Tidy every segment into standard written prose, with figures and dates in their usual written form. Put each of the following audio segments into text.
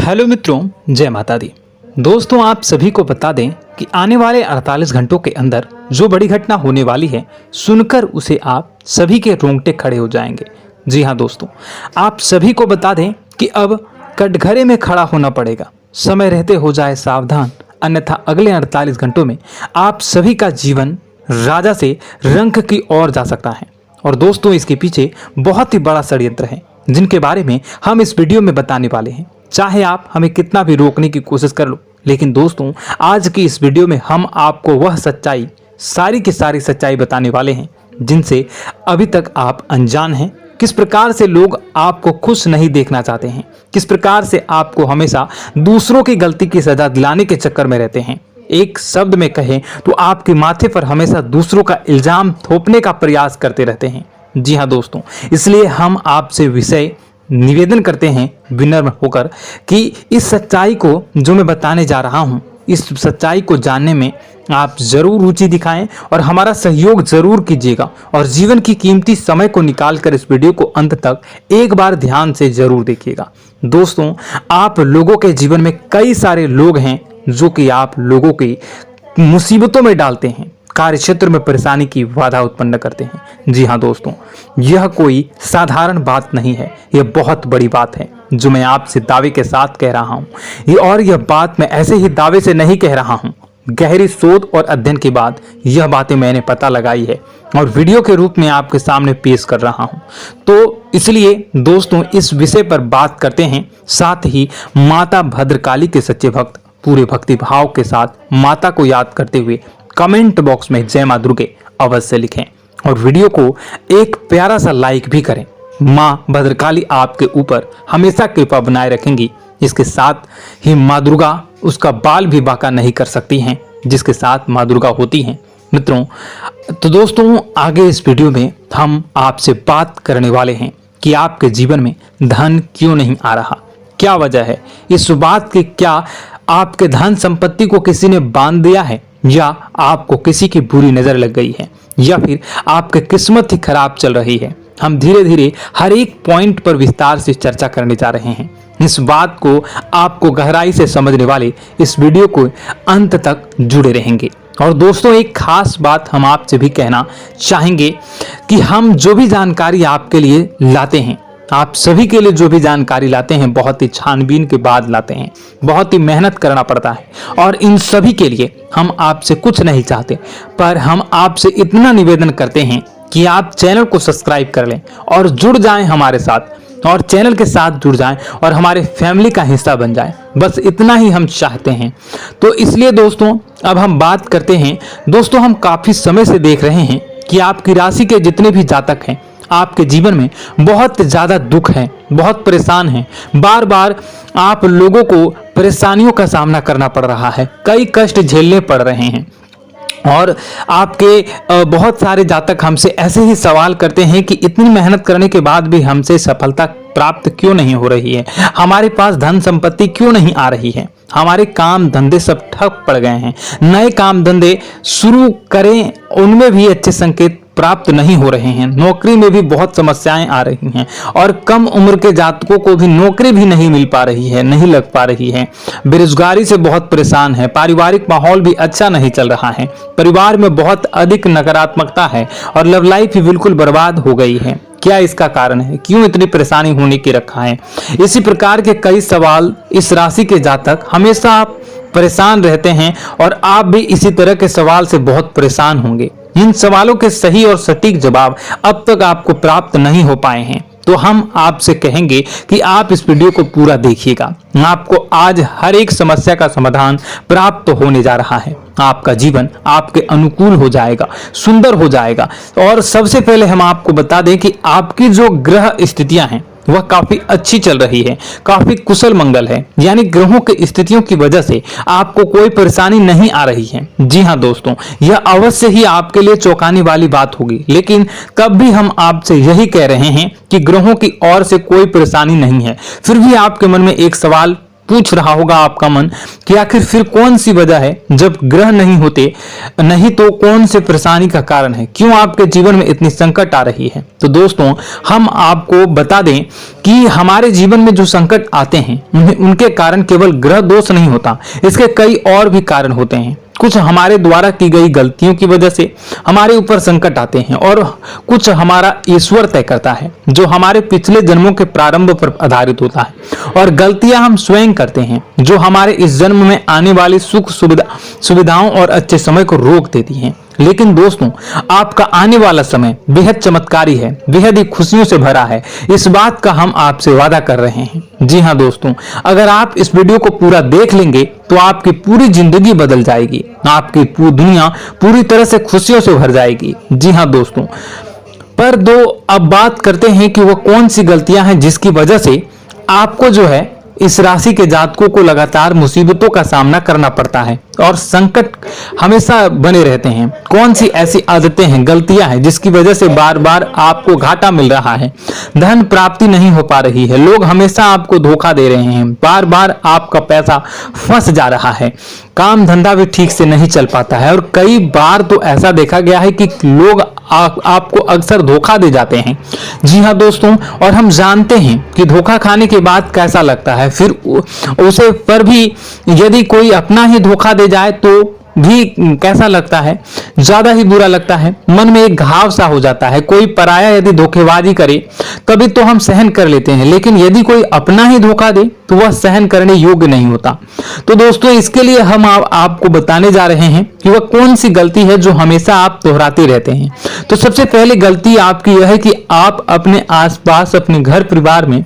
Hello मित्रों, जय माता दी। दोस्तों, आप सभी को बता दें कि आने वाले 48 घंटों के अंदर जो बड़ी घटना होने वाली है, सुनकर उसे आप सभी के रोंगटे खड़े हो जाएंगे। जी हाँ दोस्तों, आप सभी को बता दें कि अब कटघरे में खड़ा होना पड़ेगा। समय रहते हो जाए सावधान, अन्यथा अगले 48 घंटों में आप सभी का जीवन राजा से रंक की ओर जा सकता है। और दोस्तों, इसके पीछे बहुत ही बड़ा षड्यंत्र है जिनके बारे में हम इस वीडियो में बताने वाले हैं। चाहे आप हमें कितना भी रोकने की कोशिश कर लो, लेकिन दोस्तों आज की इस वीडियो में हम आपको वह सच्चाई, सारी की सारी सच्चाई बताने वाले हैं जिनसे अभी तक आप अनजान हैं। किस प्रकार से लोग आपको खुश नहीं देखना चाहते हैं, किस प्रकार से आपको हमेशा दूसरों की गलती की सजा दिलाने के चक्कर में रहते हैं। एक शब्द में कहें तो आपके माथे पर हमेशा दूसरों का इल्जाम थोपने का प्रयास करते रहते हैं। जी हाँ दोस्तों, इसलिए हम आपसे विषय निवेदन करते हैं विनम्र होकर कि इस सच्चाई को जो मैं बताने जा रहा हूं, इस सच्चाई को जानने में आप जरूर रुचि दिखाएं और हमारा सहयोग जरूर कीजिएगा। और जीवन की कीमती समय को निकालकर इस वीडियो को अंत तक एक बार ध्यान से जरूर देखिएगा। दोस्तों, आप लोगों के जीवन में कई सारे लोग हैं जो कि आप लोगों की मुसीबतों में डालते हैं, कार्य क्षेत्र में परेशानी की बाधा उत्पन्न करते हैं। जी हाँ दोस्तों, यह कोई साधारण बात नहीं है, यह बहुत बड़ी बात है जो मैं आपसे दावे के साथ कह रहा हूँ। और यह बात मैं ऐसे ही दावे से नहीं कह रहा हूँ, गहरी शोध और अध्ययन के बाद यह बातें मैंने पता लगाई है और वीडियो के रूप में आपके सामने पेश कर रहा हूँ। तो इसलिए दोस्तों, इस विषय पर बात करते हैं। साथ ही माता भद्रकाली के सच्चे भक्त पूरे भक्ति भाव के साथ माता को याद करते हुए कमेंट बॉक्स में जय मां दुर्गे अवश्य लिखें और वीडियो को एक प्यारा सा लाइक भी करें। मां भद्रकाली आपके ऊपर हमेशा कृपा बनाए रखेंगी। इसके साथ ही मां दुर्गा उसका बाल भी बांका नहीं कर सकती हैं जिसके साथ मां दुर्गा होती हैं। मित्रों, तो दोस्तों आगे इस वीडियो में हम आपसे बात करने वाले हैं कि आपके जीवन में धन क्यों नहीं आ रहा, क्या वजह है इस बात की। क्या आपके धन संपत्ति को किसी ने बांध दिया है, या आपको किसी की बुरी नजर लग गई है, या फिर आपकी किस्मत ही खराब चल रही है। हम धीरे धीरे हर एक पॉइंट पर विस्तार से चर्चा करने जा रहे हैं। इस बात को आपको गहराई से समझने वाले इस वीडियो को अंत तक जुड़े रहेंगे। और दोस्तों, एक खास बात हम आपसे भी कहना चाहेंगे कि हम जो भी जानकारी आपके लिए लाते हैं, आप सभी के लिए जो भी जानकारी लाते हैं, बहुत ही छानबीन के बाद लाते हैं, बहुत ही मेहनत करना पड़ता है। और इन सभी के लिए हम आपसे कुछ नहीं चाहते, पर हम आपसे इतना निवेदन करते हैं कि आप चैनल को सब्सक्राइब कर लें और जुड़ जाएं हमारे साथ, और चैनल के साथ जुड़ जाएं और हमारे फैमिली का हिस्सा बन जाएं। बस इतना ही हम चाहते हैं। तो इसलिए दोस्तों, अब हम बात करते हैं। दोस्तों, हम काफी समय से देख रहे हैं कि आपकी राशि के जितने भी जातक हैं, आपके जीवन में बहुत ज्यादा दुख है, बहुत परेशान हैं। बार बार आप लोगों को परेशानियों का सामना करना पड़ रहा है, कई कष्ट झेलने पड़ रहे हैं। और आपके बहुत सारे जातक हमसे ऐसे ही सवाल करते हैं कि इतनी मेहनत करने के बाद भी हमसे सफलता प्राप्त क्यों नहीं हो रही है, हमारे पास धन संपत्ति क्यों नहीं आ रही है, हमारे काम धंधे सब ठप पड़ गए हैं, नए काम धंधे शुरू करें उनमें भी अच्छे संकेत प्राप्त नहीं हो रहे हैं, नौकरी में भी बहुत समस्याएं आ रही हैं, और कम उम्र के जातकों को भी नौकरी भी नहीं मिल पा रही है, नहीं लग पा रही है, बेरोजगारी से बहुत परेशान है, पारिवारिक माहौल भी अच्छा नहीं चल रहा है, परिवार में बहुत अधिक नकारात्मकता है और लव लाइफ भी बिल्कुल बर्बाद हो गई है। क्या इसका कारण है, क्यों इतनी परेशानी होने की रखा है? इसी प्रकार के कई सवाल इस राशि के जातक हमेशा आप परेशान रहते हैं और आप भी इसी तरह के सवाल से बहुत परेशान होंगे। इन सवालों के सही और सटीक जवाब अब तक आपको प्राप्त नहीं हो पाए हैं, तो हम आपसे कहेंगे कि आप इस वीडियो को पूरा देखिएगा। आपको आज हर एक समस्या का समाधान प्राप्त होने जा रहा है। आपका जीवन आपके अनुकूल हो जाएगा, सुंदर हो जाएगा। और सबसे पहले हम आपको बता दें कि आपकी जो ग्रह स्थितियां हैं वह काफी अच्छी चल रही है, काफी कुशल मंगल है, यानी ग्रहों की स्थितियों की वजह से आपको कोई परेशानी नहीं आ रही है। जी हाँ दोस्तों, यह अवश्य ही आपके लिए चौंकाने वाली बात होगी, लेकिन तब भी हम आपसे यही कह रहे हैं कि ग्रहों की ओर से कोई परेशानी नहीं है। फिर भी आपके मन में एक सवाल पूछ रहा होगा आपका मन कि आखिर फिर कौन सी वजह है, जब ग्रह नहीं होते नहीं तो कौन से परेशानी का कारण है, क्यों आपके जीवन में इतनी संकट आ रही है। तो दोस्तों हम आपको बता दें कि हमारे जीवन में जो संकट आते हैं उनके कारण केवल ग्रह दोष नहीं होता, इसके कई और भी कारण होते हैं। कुछ हमारे द्वारा की गई गलतियों की वजह से हमारे ऊपर संकट आते हैं और कुछ हमारा ईश्वर तय करता है, जो हमारे पिछले जन्मों के प्रारंभ पर आधारित होता है। और गलतियां हम स्वयं करते हैं, जो हमारे इस जन्म में आने वाली सुख सुविधाओं और अच्छे समय को रोक देती हैं। लेकिन दोस्तों आपका आने वाला समय बेहद चमत्कारी है, बेहद ही खुशियों से भरा है, इस बात का हम आपसे वादा कर रहे हैं। जी हाँ दोस्तों, अगर आप इस वीडियो को पूरा देख लेंगे तो आपकी पूरी जिंदगी बदल जाएगी, आपकी पूरी दुनिया पूरी तरह से खुशियों से भर जाएगी। जी हाँ दोस्तों, पर अब बात करते हैं कि वो कौन सी गलतियां हैं जिसकी वजह से आपको जो है इस राशि के जातकों को लगातार मुसीबतों का सामना करना पड़ता है और संकट हमेशा बने रहते हैं। कौन सी ऐसी आदतें हैं, गलतियां हैं जिसकी वजह से बार बार आपको घाटा मिल रहा है, धन प्राप्ति नहीं हो पा रही है, लोग हमेशा आपको धोखा दे रहे हैं, बार बार आपका पैसा फंस जा रहा है, काम धंधा भी ठीक से नहीं चल पाता है और कई बार तो ऐसा देखा गया है कि लोग आपको अक्सर धोखा दे जाते हैं। जी हाँ दोस्तों, और हम जानते हैं कि धोखा खाने के बाद कैसा लगता है, फिर उसे पर भी यदि कोई अपना ही धोखा दे जाए तो भी कैसा लगता है, ज्यादा ही बुरा लगता है, मन में एक घाव सा हो जाता है। कोई पराया यदि धोखेबाजी करे तभी तो हम सहन कर लेते हैं, लेकिन यदि कोई अपना ही धोखा दे तो वह सहन करने योग्य नहीं होता। तो दोस्तों इसके लिए हम आपको बताने जा रहे हैं कि वह कौन सी गलती है जो हमेशा आप दोहराते रहते हैं। तो सबसे पहली गलती आपकी यह है कि आप अपने आसपास, अपने घर परिवार में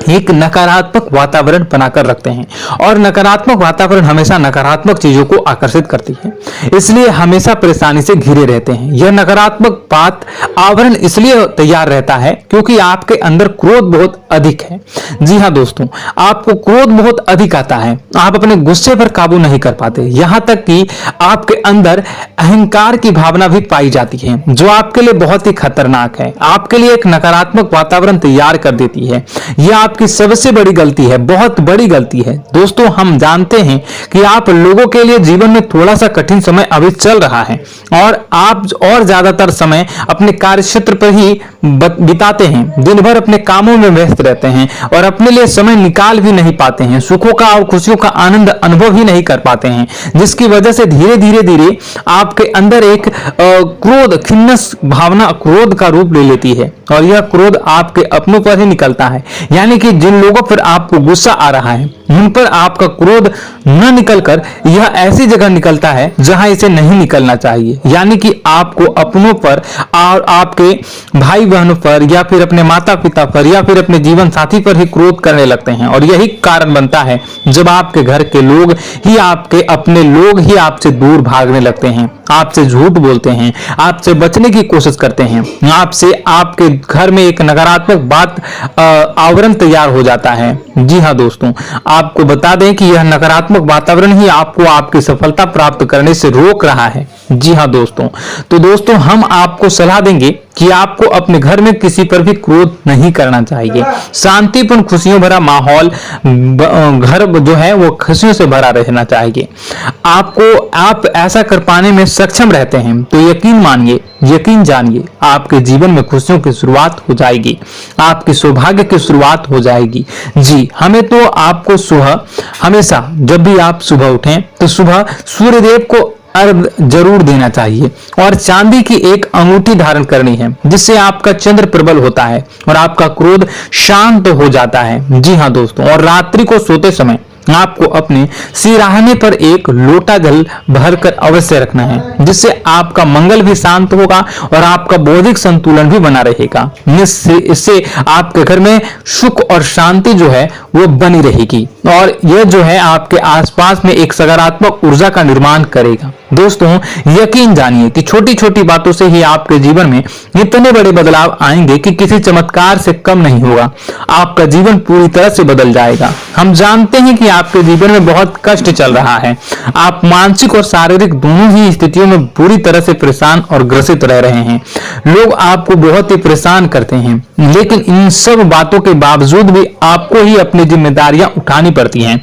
एक नकारात्मक वातावरण बनाकर रखते हैं और नकारात्मक वातावरण हमेशा नकारात्मक चीजों को आकर्षित करती है, इसलिए हमेशा परेशानी से घिरे रहते हैं। यह नकारात्मक बात आवरण इसलिए तैयार रहता है क्योंकि आपके अंदर क्रोध बहुत अधिक है। जी हाँ दोस्तों, आपको क्रोध बहुत अधिक आता है, आप अपने गुस्से पर काबू नहीं कर पाते, यहाँ तक कि आपके अंदर अहंकार की भावना भी पाई जाती है, जो आपके लिए बहुत ही खतरनाक है, आपके लिए एक नकारात्मक वातावरण तैयार कर देती है। यह आपकी सबसे बड़ी गलती है, बहुत बड़ी गलती है। दोस्तों हम जानते हैं कि आप लोगों के लिए जीवन में थोड़ा सा कठिन समय अभी चल रहा है और आप और ज्यादातर समय अपने कार्य क्षेत्र पर ही बिताते हैं, दिन भर अपने कामों में व्यस्त रहते हैं और अपने लिए समय निकाल भी नहीं पाते हैं, सुखों का और खुशियों का आनंद अनुभव ही नहीं कर पाते हैं, जिसकी वजह से धीरे धीरे आपके अंदर एक क्रोध, खिन्नस भावना क्रोध का रूप ले लेती है और यह क्रोध आपके अपनों पर ही निकलता है। यानी कि जिन लोगों पर आपको गुस्सा आ रहा है उन पर आपका क्रोध न निकलकर यह ऐसी जगह निकलता है जहां इसे नहीं निकलना चाहिए, यानी कि आपको अपनों पर और आपके भाई बहनों पर या फिर अपने माता पिता पर या फिर अपने जीवन साथी पर ही क्रोध करने लगते हैं। और यही कारण बनता है जब आपके घर के लोग ही, आपके अपने लोग ही आपसे दूर भागने लगते हैं, आपसे झूठ बोलते हैं, आपसे बचने की कोशिश करते हैं, आपसे आपके घर में एक नकारात्मक बात आवरण तैयार हो जाता है। जी हाँ दोस्तों, आपको बता दें कि यह नकारात्मक वातावरण ही आपको आपकी सफलता प्राप्त करने से रोक रहा है। जी हाँ दोस्तों, तो दोस्तों हम आपको सलाह देंगे कि आपको अपने घर में किसी पर भी क्रोध नहीं करना चाहिए। शांतिपूर्ण खुशियों भरा माहौल, घर जो है वो खुशियों से भरा रहना चाहिए। आप ऐसा कर पाने में सक्षम रहते हैं तो यकीन मानिए, यकीन जानिए, आपके जीवन में खुशियों की शुरुआत हो जाएगी, आपकी सौभाग्य की शुरुआत हो जाएगी। जी हमें तो आपको सुबह, हमेशा जब भी आप सुबह उठें तो सुबह सूर्यदेव को अर्घ जरूर देना चाहिए और चांदी की एक अंगूठी धारण करनी है, जिससे आपका चंद्र प्रबल होता है और आपका क्रोध शांत हो जाता है। जी हाँ दोस्तों, और रात्रि को सोते समय आपको अपने सिराहने पर एक लोटा जल भरकर अवश्य रखना है, जिससे आपका मंगल भी शांत होगा और आपका बौद्धिक संतुलन भी बना रहेगा। इससे आपके घर में सुख और शांति जो है वो बनी रहेगी और यह जो है आपके आसपास में एक सकारात्मक ऊर्जा का निर्माण करेगा। दोस्तों यकीन जानिए कि छोटी छोटी बातों से ही आपके जीवन में इतने बड़े बदलाव आएंगे कि किसी चमत्कार से कम नहीं होगा, आपका जीवन पूरी तरह से बदल जाएगा। हम जानते हैं कि आपके जीवन में बहुत कष्ट चल रहा है। आप मानसिक और शारीरिक दोनों ही स्थितियों में बुरी तरह से परेशान और ग्रसित रह रहे हैं। लोग आपको बहुत ही परेशान करते हैं, लेकिन इन सब बातों के बावजूद भी आपको ही अपनी जिम्मेदारियां उठानी पड़ती हैं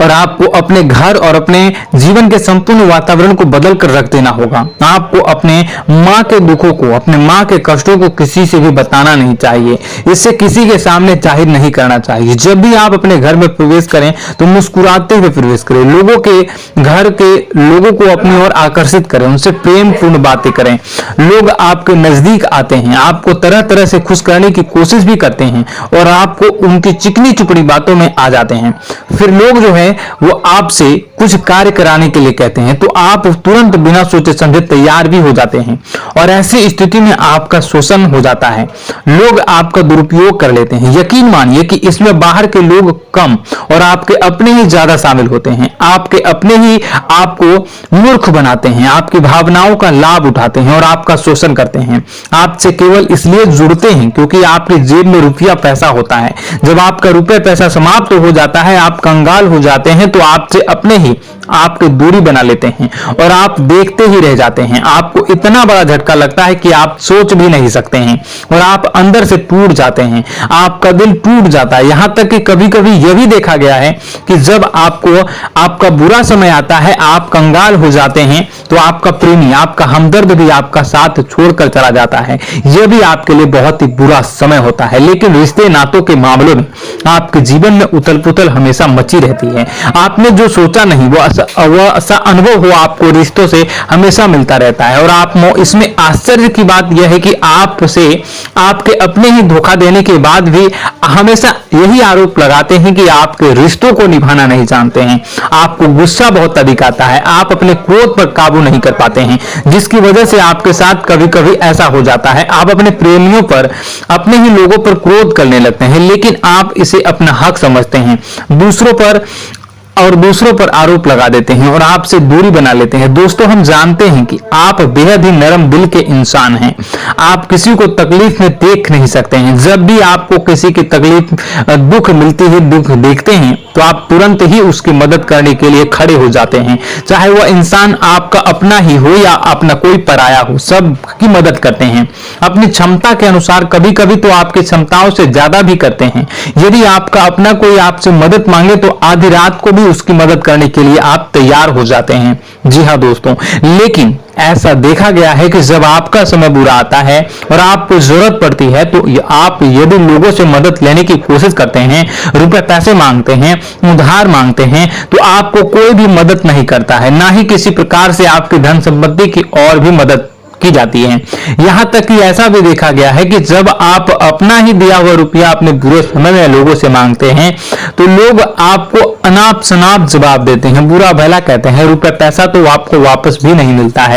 और आपको अपने घर और अपने जीवन के संपूर्ण वातावरण को बदल कर रख देना होगा। आपको अपने माँ के दुखों को, अपने माँ के कष्टों को किसी से भी बताना नहीं चाहिए, इससे किसी के सामने जाहिर नहीं करना चाहिए। जब भी आप अपने घर में प्रवेश करें तो मुस्कुराते हुए प्रवेश करें, लोगों के घर के लोगों को अपनी ओर आकर्षित करें, उनसे प्रेम पूर्ण बातें करें। लोग आपके नजदीक आते हैं, आपको तरह तरह से खुश करने की कोशिश भी करते हैं और आपको उनकी चिकनी चुपड़ी बातों में आ जाते हैं। फिर लोग जो है वो आपसे कुछ कार्य कराने के लिए कहते हैं तो आप तुरंत बिना सोचे समझे तैयार भी हो जाते हैं और ऐसी स्थिति में आपका शोषण हो जाता है। लोग आपका दुरुपयोग कर लेते हैं। यकीन मानिए कि इसमें बाहर के लोग कम और आपके अपने ही ज्यादा शामिल होते हैं। आपके अपने ही आपको मूर्ख बनाते हैं, आपकी भावनाओं का लाभ उठाते हैं और आपका शोषण करते हैं। आपसे केवल इसलिए जुड़ते हैं क्योंकि आपकी जेब में रुपया पैसा होता है। जब आपका रुपया पैसा समाप्त हो जाता है, आप कंगाल हो जाते हैं, तो आपसे अपने ही आपकी दूरी बना लेते हैं और आप देखते ही रह जाते हैं। आपको इतना बड़ा झटका लगता है कि आप सोच भी नहीं सकते हैं और आप अंदर से टूट जाते हैं। आपका दिल टूट जाता है। यहां तक कि कभी कभी यह भी देखा गया है कि जब आपको आपका बुरा समय आता है, आप कंगाल हो जाते हैं, तो आपका प्रेमी, आपका हमदर्द भी आपका साथ छोड़कर चला जाता है। यह भी आपके लिए बहुत ही बुरा समय होता है। लेकिन रिश्ते नातों के मामलों में आपके जीवन में उथल पुथल हमेशा मची रहती है। आपने जो सोचा नहीं वो ऐसा अनुभव हो आपको रिश्तों से हमेशा मिलता रहता है। और आप इसमें आश्चर्य की बात यह है कि आपसे आपके अपने ही धोखा देने के बाद भी हमेशा यही आरोप लगाते हैं कि आपके रिश्तों को निभाना नहीं जानते हैं। आपको गुस्सा बहुत अधिक आता है, आप अपने क्रोध पर काबू नहीं कर पाते हैं, जिसकी वजह से आपके साथ कभी कभी ऐसा हो जाता है आप अपने प्रेमियों पर, अपने ही लोगों पर क्रोध करने लगते हैं, लेकिन आप इसे अपना हक समझते हैं, दूसरों पर आरोप लगा देते हैं और आपसे दूरी बना लेते हैं। दोस्तों, हम जानते हैं कि आप बेहद ही नरम दिल के इंसान हैं। आप किसी को तकलीफ में देख नहीं सकते हैं। जब भी आपको किसी की तकलीफ, दुख मिलती है, दुख देखते हैं, तो आप तुरंत ही उसकी मदद करने के लिए खड़े हो जाते हैं। चाहे वह इंसान आपका अपना ही हो या अपना कोई पराया हो, सबकी मदद करते हैं अपनी क्षमता के अनुसार। कभी कभी तो आपकी क्षमताओं से ज्यादा भी करते हैं। यदि आपका अपना कोई आपसे मदद मांगे तो आधी रात को भी उसकी मदद करने के लिए आप तैयार हो जाते हैं। जी हाँ दोस्तों, लेकिन ऐसा देखा गया है कि जब आपका समय बुरा आता है और आपको जरूरत पड़ती है तो आप यदि लोगों से मदद लेने की कोशिश करते हैं, रुपए पैसे मांगते हैं, उधार मांगते हैं, तो आपको कोई भी मदद नहीं करता है, ना ही किसी प्रकार से आपकी धन संपत्ति की और भी मदद की जाती है। यहां तक कि ऐसा भी देखा गया है कि जब आप अपना ही दिया हुआ रुपया अपने बुरे समय में लोगों से मांगते हैं तो लोग आपको अनाप शनाप जवाब देते हैं, बुरा भला कहते हैं। रुपया पैसा तो आपको वापस भी नहीं मिलता है।